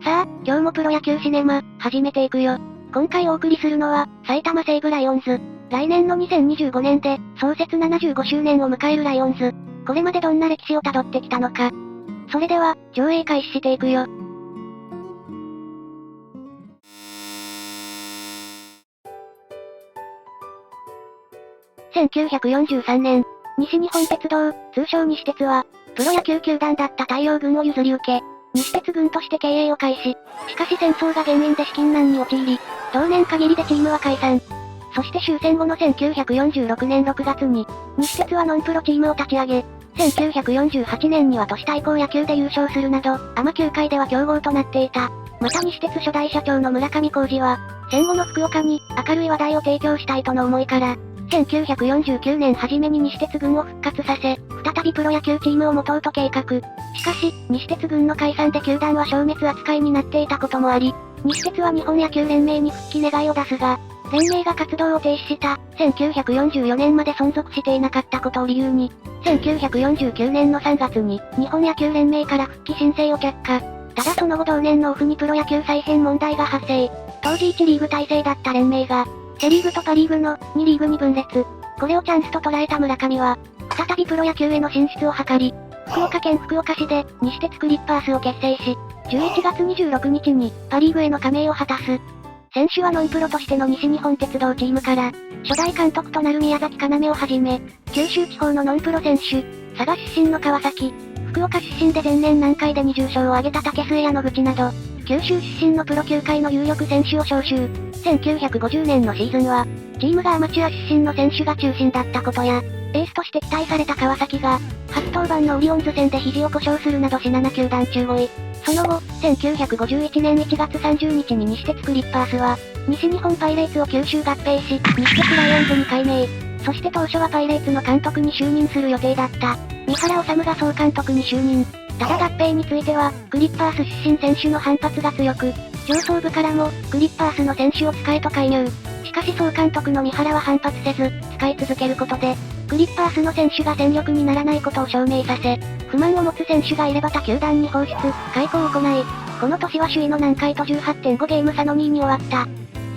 さあ、今日もプロ野球シネマ、始めていくよ。今回お送りするのは、埼玉西武ライオンズ。来年の2025年で、創設75周年を迎えるライオンズ。これまでどんな歴史をたどってきたのか。それでは、上映開始していくよ。1943年、西日本鉄道、通称西鉄は、プロ野球球団だった太陽軍を譲り受け、西鉄軍として経営を開始。しかし戦争が原因で資金難に陥り、同年限りでチームは解散。そして終戦後の1946年6月に、西鉄はノンプロチームを立ち上げ、1948年には都市対抗野球で優勝するなど、アマ球界では強豪となっていた。また西鉄初代社長の村上浩二は、戦後の福岡に明るい話題を提供したいとの思いから、1949年初めに西鉄軍を復活させ、再びプロ野球チームを持とうと計画。しかし、西鉄軍の解散で球団は消滅扱いになっていたこともあり、西鉄は日本野球連盟に復帰願いを出すが、連盟が活動を停止した1944年まで存続していなかったことを理由に、1949年の3月に日本野球連盟から復帰申請を却下。ただその後同年のオフにプロ野球再編問題が発生。当時1リーグ体制だった連盟が、セリーグとパリーグの2リーグに分裂。これをチャンスと捉えた村上は、再びプロ野球への進出を図り、福岡県福岡市で西鉄クリッパースを結成し、11月26日にパリーグへの加盟を果たす。選手はノンプロとしての西日本鉄道チームから、初代監督となる宮崎要をはじめ、九州地方のノンプロ選手、佐賀出身の川崎、福岡出身で前年南海で20勝を挙げた竹末や野口など、九州出身のプロ球界の有力選手を招集。1950年のシーズンは、チームがアマチュア出身の選手が中心だったことや、エースとして期待された川崎が、初登板のオリオンズ戦で肘を故障するなどし7球団中5位。その後、1951年1月30日に西鉄クリッパースは、西日本パイレーツを吸収合併し、西鉄ライオンズに改名。そして当初はパイレーツの監督に就任する予定だった、三原治が総監督に就任。ただ合併については、クリッパース出身選手の反発が強く、上層部からも、クリッパースの選手を使えと介入。しかし総監督の三原は反発せず、使い続けることで、クリッパースの選手が戦力にならないことを証明させ、不満を持つ選手がいれば他球団に放出、解雇を行い、この年は首位の南海と 18.5 ゲーム差の2位に終わった。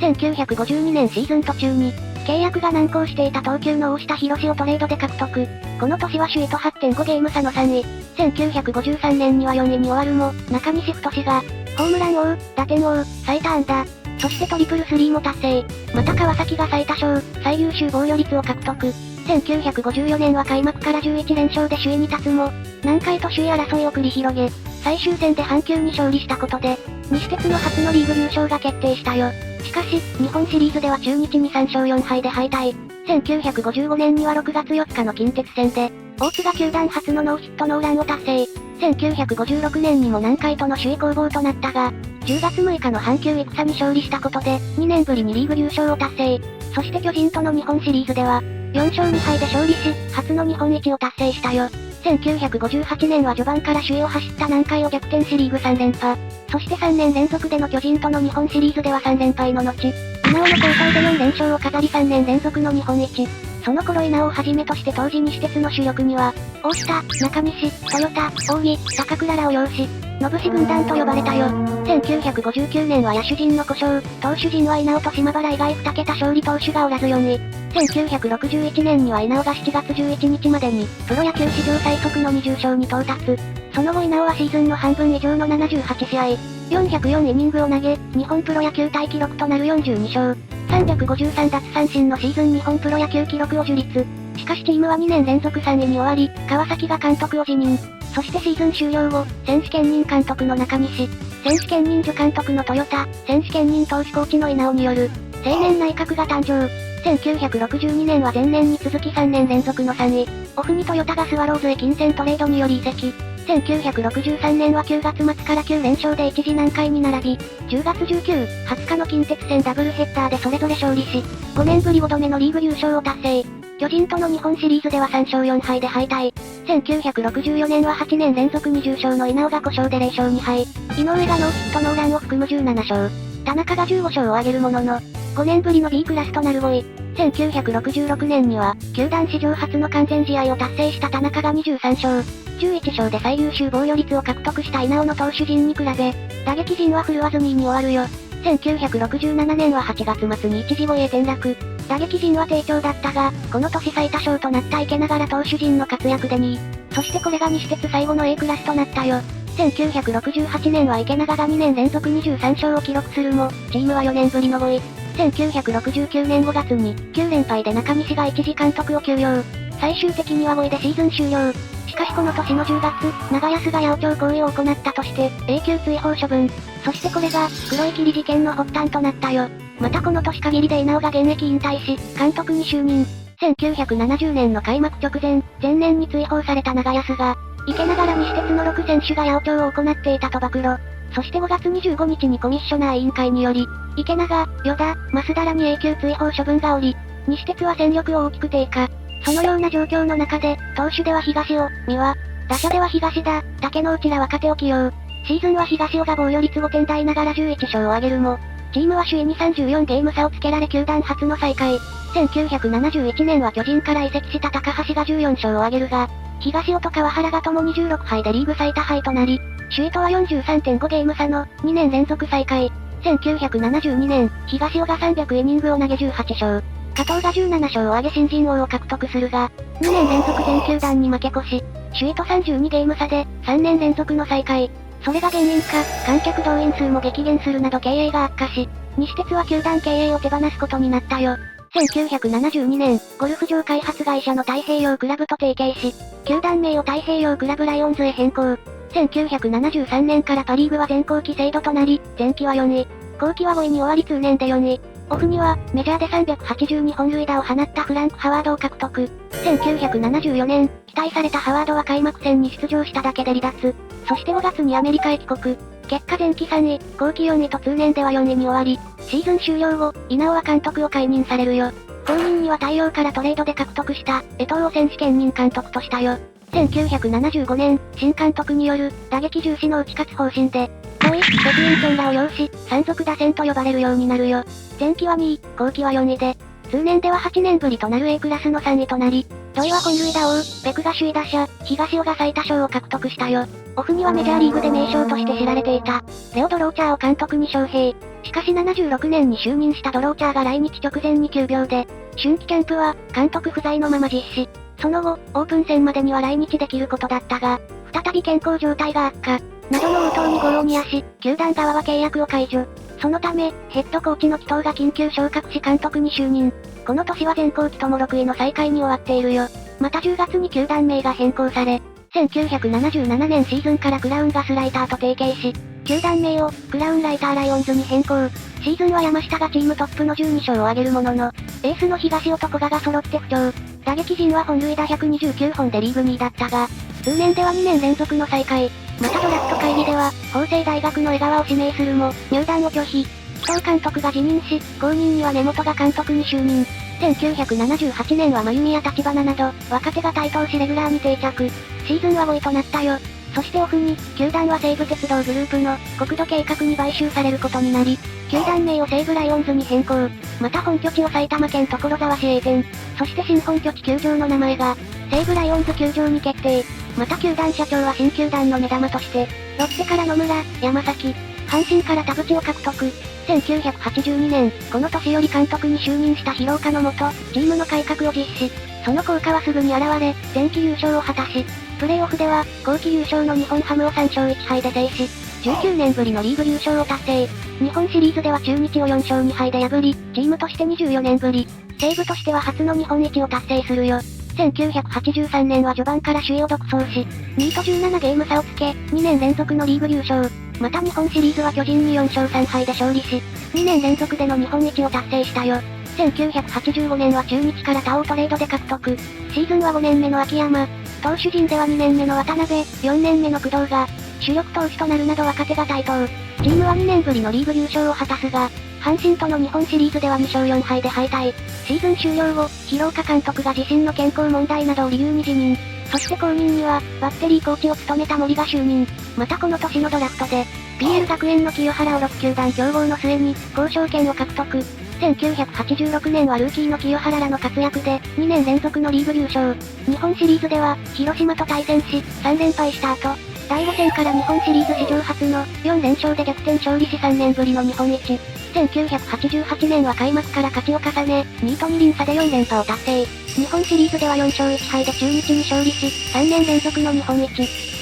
1952年シーズン途中に、契約が難航していた東急の大下博をトレードで獲得。この年は首位と 8.5 ゲーム差の3位。1953年には4位に終わるも、中西太が、ホームラン王、打点王、最多安打、そしてトリプルスリーも達成。また川崎が最多勝、最優秀防御率を獲得。1954年は開幕から11連勝で首位に立つも、南海と首位争いを繰り広げ、最終戦で阪急に勝利したことで、西鉄の初のリーグ優勝が決定したよ。しかし、日本シリーズでは中日に3勝4敗で敗退。1955年には6月4日の近鉄戦で、大津が球団初のノーヒットノーランを達成。1956年にも南海との首位攻防となったが、10月6日の阪急戦に勝利したことで、2年ぶりにリーグ優勝を達成。そして巨人との日本シリーズでは、4勝2敗で勝利し、初の日本一を達成したよ。1958年は序盤から首位を走った南海を逆転しリーグ3連覇。そして3年連続での巨人との日本シリーズでは3連敗の後、稲尾の交代で4連勝を飾り3年連続の日本一。その頃稲尾をはじめとして当時西鉄の主力には、大下、中西、豊田、扇、高倉らを擁し、野節軍団と呼ばれたよ。1959年は野手陣の故障、投手陣は稲尾と島原以外2桁勝利投手がおらず4位。1961年には稲尾が7月11日までに、プロ野球史上最速の20勝に到達。その後稲尾はシーズンの半分以上の78試合、404イニングを投げ、日本プロ野球タイ記録となる42勝、353奪三振のシーズン日本プロ野球記録を樹立。しかしチームは2年連続3位に終わり、川崎が監督を辞任。そしてシーズン終了後、選手兼任監督の中西、選手兼任助監督の豊田、選手兼任投手コーチの稲尾による、青年内閣が誕生。1962年は前年に続き3年連続の3位。オフにトヨタがスワローズへ金銭トレードにより移籍。1963年は9月末から9連勝で一時南海に並び、10月19、20日の近鉄戦ダブルヘッダーでそれぞれ勝利し、5年ぶり5度目のリーグ優勝を達成。巨人との日本シリーズでは3勝4敗で敗退。1964年は8年連続20勝の稲尾が5勝で0勝2敗。井上がノーヒットノーランを含む17勝。田中が15勝を挙げるものの、5年ぶりの B クラスとなる5位。1966年には、球団史上初の完全試合を達成した田中が23勝。11勝で最優秀防御率を獲得した稲尾の投手陣に比べ、打撃陣は振るわず2位に終わるよ。1967年は8月末に一時5位へ転落。打撃陣は低調だったが、この年最多勝となった池永ら投手陣の活躍で2位。そしてこれが西鉄最後の A クラスとなったよ。1968年は池永が2年連続23勝を記録するも、チームは4年ぶりの5位。1969年5月に、9連敗で中西が一時監督を休養。最終的には5位でシーズン終了。しかしこの年の10月、長安が八百長行為を行ったとして、永久追放処分。そしてこれが、黒い霧事件の発端となったよ。またこの年限りで稲尾が現役引退し、監督に就任。1970年の開幕直前、前年に追放された長安が、池永ら西鉄の6選手が八百長を行っていたと暴露。そして5月25日にコミッショナー委員会により、池永、与田、増田らに永久追放処分がおり、西鉄は戦力を大きく低下。そのような状況の中で、投手では東尾、三輪、打者では東田、竹之内ら若手を起用。シーズンは東尾が防御率5点台ながら11勝を挙げるも、チームは首位に34ゲーム差をつけられ球団初の最下位。1971年は巨人から移籍した高橋が14勝を挙げるが、東尾と川原がともに16敗でリーグ最多敗となり、首位とは 43.5 ゲーム差の2年連続最下位。1972年、東尾が300イニングを投げ18勝。加藤が17勝を挙げ新人王を獲得するが、2年連続全球団に負け越し、首位と32ゲーム差で3年連続の最下位。それが原因か、観客動員数も激減するなど経営が悪化し、西鉄は球団経営を手放すことになったよ。1972年、ゴルフ場開発会社の太平洋クラブと提携し、球団名を太平洋クラブライオンズへ変更。1973年からパリーグは全校期制度となり、前期は4位、後期は5位に終わり通年で4位。オフには、メジャーで382本塁打を放ったフランク・ハワードを獲得。1974年、期待されたハワードは開幕戦に出場しただけで離脱。そして5月にアメリカへ帰国。結果前期3位、後期4位と通年では4位に終わり、シーズン終了後、稲尾は監督を解任されるよ。後任には太陽からトレードで獲得した、江藤を選手兼任監督としたよ。1975年、新監督による、打撃重視の打ち勝つ方針で、ロイ、ペティンソンらを擁し、山賊打線と呼ばれるようになるよ。前期は2位、後期は4位で、通年では8年ぶりとなる A クラスの3位となり、ロイは本塁打王、ベクが首位打者、東尾が最多勝を獲得したよ。オフにはメジャーリーグで名将として知られていた、レオ・ドローチャーを監督に招聘。しかし76年に就任したドローチャーが来日直前に急病で、春季キャンプは、監督不在のまま実施。その後、オープン戦までには来日できることだったが、再び健康状態が悪化、などの応答に業を煮やし、球団側は契約を解除。そのため、ヘッドコーチの紀藤が緊急昇格し監督に就任。この年は全校期とも6位の最下位に終わっているよ。また10月に球団名が変更され、1977年シーズンからクラウンガスライターと提携し、球団名をクラウンライターライオンズに変更。シーズンは山下がチームトップの12勝を挙げるものの、エースの東尾と古賀が揃って不調。打撃陣は本塁打129本でリーグ2位だったが、通年では2年連続の最下位。またドラフト会議では、法政大学の江川を指名するも、入団を拒否。紀藤監督が辞任し、後任には根本が監督に就任。1978年は真由美や立花など、若手が台頭しレギュラーに定着。シーズンは5位となったよ。そしてオフに、球団は西武鉄道グループの国土計画に買収されることになり、球団名を西武ライオンズに変更。また本拠地を埼玉県所沢市へ移転。そして新本拠地球場の名前が、西武ライオンズ球場に決定。また球団社長は新球団の目玉として、ロッテから野村、山崎、阪神から田淵を獲得。1982年、この年より監督に就任した広岡のもと、チームの改革を実施。その効果はすぐに現れ、前期優勝を果たし、プレーオフでは、後期優勝の日本ハムを3勝1敗で制し、19年ぶりのリーグ優勝を達成。日本シリーズでは中日を4勝2敗で破り、チームとして24年ぶり、西武としては初の日本一を達成するよ。1983年は序盤から首位を独走し、2位と17ゲーム差をつけ、2年連続のリーグ優勝。また日本シリーズは巨人に4勝3敗で勝利し、2年連続での日本一を達成したよ。1985年は中日から他をトレードで獲得。シーズンは5年目の秋山。投手陣では2年目の渡辺、4年目の工藤が、主力投手となるなど若手が台頭。チームは2年ぶりのリーグ優勝を果たすが、阪神との日本シリーズでは2勝4敗で敗退。シーズン終了後、広岡監督が自身の健康問題などを理由に辞任。そして後任には、バッテリーコーチを務めた森が就任。またこの年のドラフトで、PL 学園の清原を6球団競合の末に、交渉権を獲得。1986年はルーキーの清原らの活躍で、2年連続のリーグ優勝。日本シリーズでは、広島と対戦し、3連敗した後、第5戦から日本シリーズ史上初の4連勝で逆転勝利し3年ぶりの日本一。1988年は開幕から勝ちを重ね、2位と2厘差で4連覇を達成。日本シリーズでは4勝1敗で中日に勝利し、3年連続の日本一。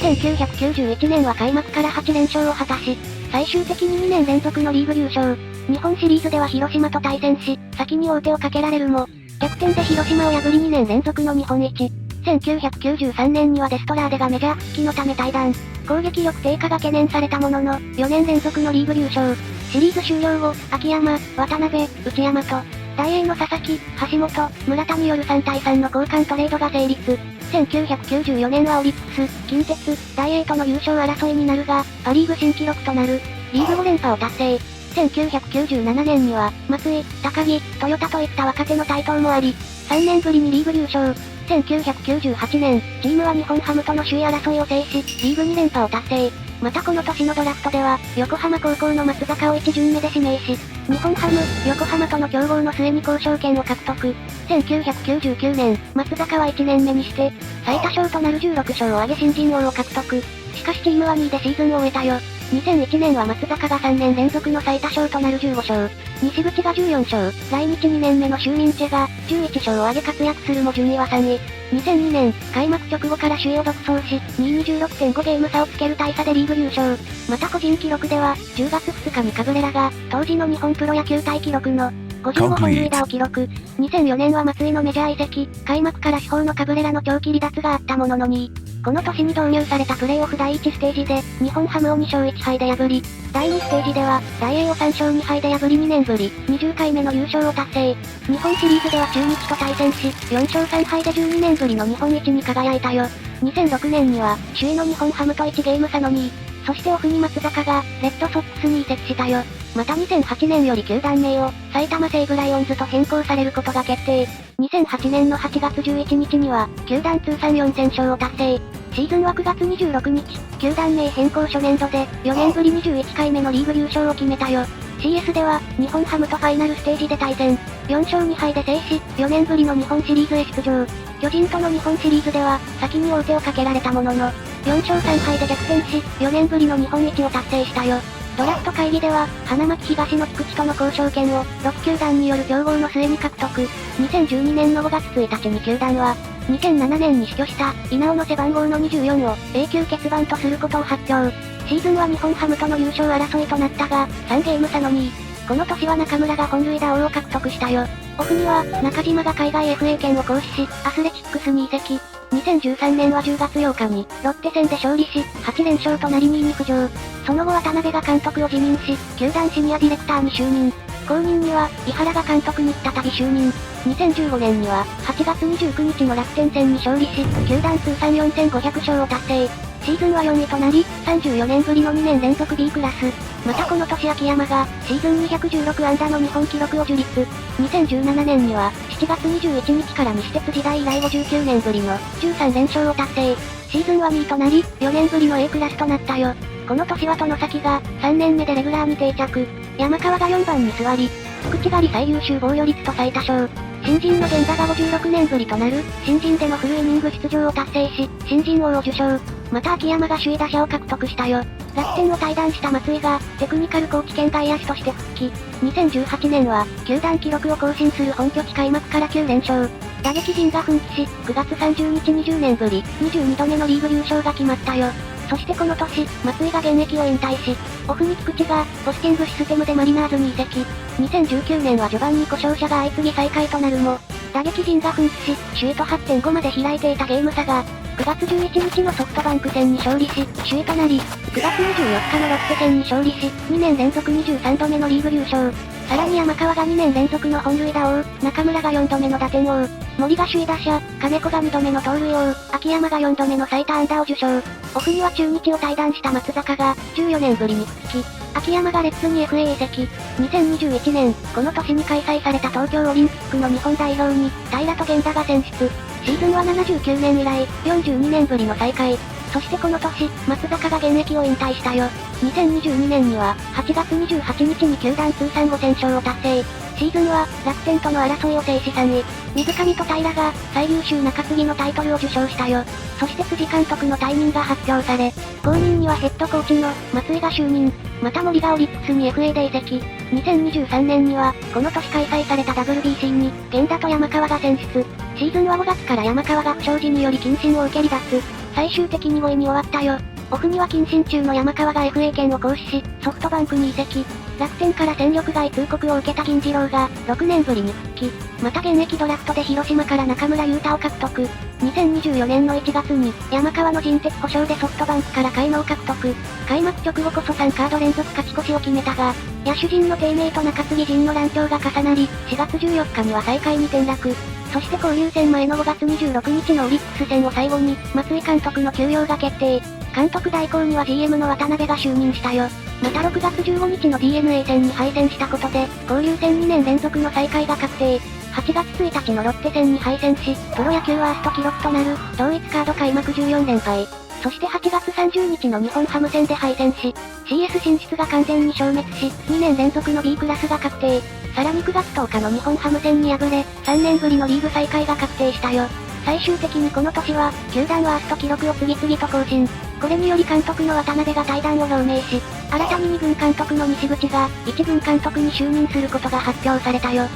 1991年は開幕から8連勝を果たし、最終的に2年連続のリーグ優勝。日本シリーズでは広島と対戦し、先に王手をかけられるも、逆転で広島を破り2年連続の日本一。1993年にはデストラーデがメジャー復帰のため退団。攻撃力低下が懸念されたものの、4年連続のリーグ優勝。シリーズ終了後、秋山、渡辺、内山と、大英の佐々木、橋本、村田による3対3の交換トレードが成立。1994年はオリックス、近鉄、大英との優勝争いになるが、パリーグ新記録となる、リーグ5連覇を達成。1997年には、松井、高木、トヨタといった若手の台頭もあり、3年ぶりにリーグ優勝。1998年、チームは日本ハムとの首位争いを制し、リーグ2連覇を達成。またこの年のドラフトでは、横浜高校の松坂を1巡目で指名し、日本ハム、横浜との競合の末に交渉権を獲得。1999年、松坂は1年目にして、最多勝となる16勝を挙げ新人王を獲得。しかしチームは2位でシーズンを終えたよ。2001年は松坂が3年連続の最多勝となる15勝。西口が14勝、来日2年目のシューミンチェが11勝を挙げ活躍するも順位は3位。2002年、開幕直後から首位を独走し、2位に 16.5 ゲーム差をつける大差でリーグ優勝。また個人記録では、10月2日にカブレラが、当時の日本プロ野球タイ記録の55本塁打を記録。2004年は松井のメジャー移籍、開幕から主砲のカブレラの長期離脱があったものの2位。この年に導入されたプレーオフ第1ステージで、日本ハムを2勝1敗で破り、第2ステージでは、大英を3勝2敗で破り2年ぶり、20回目の優勝を達成。日本シリーズでは中日と対戦し、4勝3敗で12年ぶりの日本一に輝いたよ。2006年には、首位の日本ハムと1ゲーム差の2位。そしてオフに松坂が、レッドソックスに移籍したよ。また2008年より球団名を、埼玉西武ライオンズと変更されることが決定。2008年の8月11日には、球団通算4000勝を達成。シーズンは9月26日、球団名変更初年度で、4年ぶり21回目のリーグ優勝を決めたよ。CS では、日本ハムとファイナルステージで対戦。4勝2敗で制し、4年ぶりの日本シリーズへ出場。巨人との日本シリーズでは、先に王手をかけられたものの、4勝3敗で逆転し、4年ぶりの日本一を達成したよ。ドラフト会議では、花巻東の菊池との交渉権を、6球団による競合の末に獲得。2012年の5月1日に球団は、2007年に死去した、稲尾の背番号の24を、永久欠番とすることを発表。シーズンは日本ハムとの優勝争いとなったが、3ゲーム差の2位。この年は中村が本塁打王を獲得したよ。オフには、中島が海外 FA 権を行使し、アスレチックスに移籍。2013年は10月8日に、ロッテ戦で勝利し、8連勝となり2位に浮上。その後渡辺が監督を辞任し、球団シニアディレクターに就任。後任には、井原が監督に再び就任。2015年には、8月29日の楽天戦に勝利し、球団通算4500勝を達成。シーズンは4位となり、34年ぶりの2年連続 B クラス。またこの年秋山が、シーズン216安打の日本記録を樹立。2017年には、7月21日から西鉄時代以来59年ぶりの13連勝を達成。シーズンは2位となり、4年ぶりの A クラスとなったよ。この年は外崎が、3年目でレギュラーに定着。山川が4番に座り、福地狩り最優秀防御率と最多勝。新人の源田が56年ぶりとなる、新人でのフルイニング出場を達成し、新人王を受賞。また秋山が首位打者を獲得したよ。楽天を退団した松井が、テクニカルコーチ兼外野手として復帰。2018年は、球団記録を更新する本拠地開幕から9連勝。打撃陣が奮起し、9月30日20年ぶり、22度目のリーグ優勝が決まったよ。そしてこの年、松井が現役を引退し、オフに菊池が、ポスティングシステムでマリナーズに移籍。2019年は序盤に故障者が相次ぎ最下位となるも、打撃陣が奮起し、首位と 8.5 まで開いていたゲーム差が、9月11日のソフトバンク戦に勝利し、首位となり、9月24日のロッテ戦に勝利し、2年連続23度目のリーグ優勝。さらに山川が2年連続の本塁打王、中村が4度目の打点王、森が首位打者、金子が2度目の盗塁王、秋山が4度目の最多安打を受賞。オフには中日を退団した松坂が、14年ぶりに復帰。秋山がレッズに FA 移籍。2021年、この年に開催された東京オリンピックの日本代表に、平と源田が選出。シーズンは79年以来、42年ぶりの再開。そしてこの年、松坂が現役を引退したよ。2022年には、8月28日に球団通算5000勝を達成。シーズンは、楽天との争いを制し3位。水上と平が、最優秀中継ぎのタイトルを受賞したよ。そして辻監督の退任が発表され、後任にはヘッドコーチの、松井が就任。また森がオリックスに FA で移籍。2023年には、この年開催された WBC に、源田と山川が選出。シーズンは5月から山川が不祥事により謹慎を受け離脱。最終的に5位に終わったよ。オフには謹慎中の山川が FA 権を行使し、ソフトバンクに移籍。楽天から戦力外通告を受けた銀次郎が、6年ぶりに復帰。また現役ドラフトで広島から中村優太を獲得。2024年の1月に、山川の人的保障でソフトバンクから開能を獲得。開幕直後こそ3カード連続勝ち越しを決めたが、野手陣の低迷と中継ぎ陣の乱調が重なり、4月14日には最下位に転落。そして交流戦前の5月26日のオリックス戦を最後に、松井監督の休養が決定。監督代行には GM の渡辺が就任したよ。また6月15日の DNA 戦に敗戦したことで、交流戦2年連続の再開が確定。8月1日のロッテ戦に敗戦し、プロ野球ワースト記録となる、同一カード開幕14連敗。そして8月30日の日本ハム戦で敗戦し、CS 進出が完全に消滅し、2年連続の B クラスが確定。さらに9月10日の日本ハム戦に敗れ、3年ぶりのリーグ再開が確定したよ。最終的にこの年は、球団ワースト記録を次々と更新。これにより監督の渡辺が退団を表明し、新たに2軍監督の西口が、1軍監督に就任することが発表されたよ。